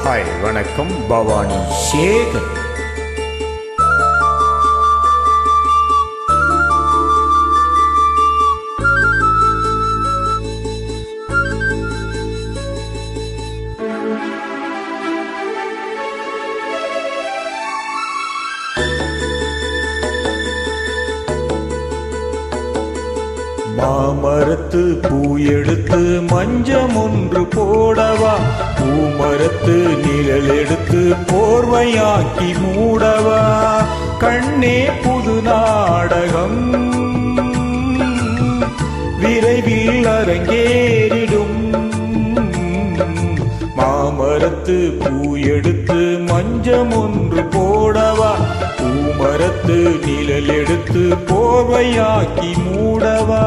Hi வணக்கம் பவானி சேகர். மாமரத்து பூ எடுத்து மஞ்சம் ஒன்று போடவா, பூமரத்து நிழல் எடுத்து போர்வையாக்கி மூடவா, கண்ணே புது நாடகம் விரைவில் அரங்கேறிடும். மாமரத்து பூ எடுத்து மஞ்சம் ஒன்று போடவா, பூமரத்து நிழல் எடுத்து போர்வையாக்கி மூடவா.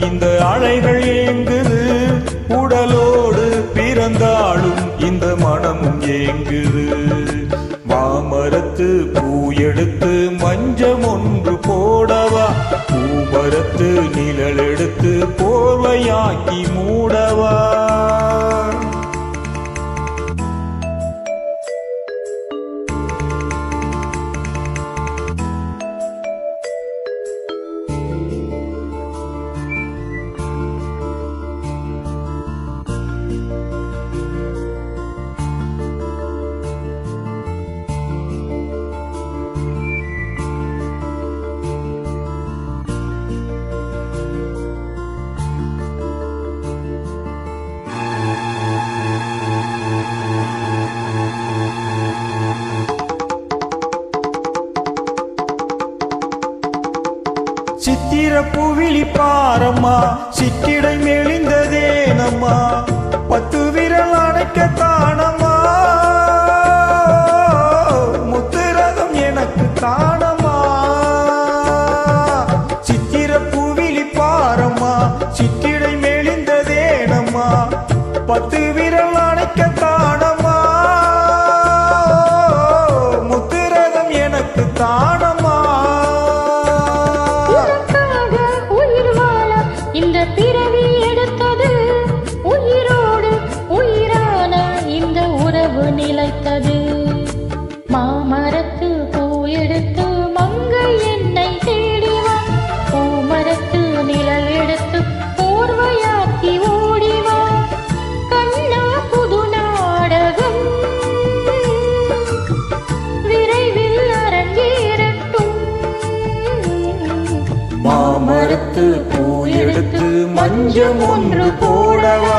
இந்த அலைகள் ஏங்குது, உடலோடு பிறந்தாலும் இந்த மனமும் ஏங்குது. மாமரத்து பூ எடுத்து மஞ்சம் ஒன்று போடவா, பூமரத்து நிழல் எடுத்து போர்வையாக்கி மூடவா. சித்திர பூவிழி பாரம்மா, சிற்றிடை மெலிந்ததேனம்மா, 10 விரல் அணைக்க தானம்மா, முத்துரகம் எனக்கு தானம்மா. சித்திர பூவிழி பாரம்மா, சிற்றிடை மெலிந்ததேனம்மா, 10 விரல் அணைக்க தானம்மா, முத்துரகம் எனக்கு தானம்மா. இந்த பிறவி எடுத்தது உயிரோடு உயிரான இந்த உறவு நிலைத்தது. மாமரத்து பூ எடுத்து மங்கை என்னை தேடிவா, பூமரத்து நிழல் எடுத்து போர்வையாக்கி ஓடிவா, கண்ணா புது நாடகம் விரைவில் அரங்கேறட்டும். மாமரத்து பூ எடுத்து மஞ்சம் ஒன்று போடவா,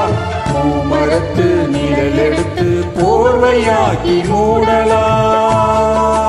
பூமரத்து நிழல் எடுத்து போர்வையாக்கி மூடலாம்.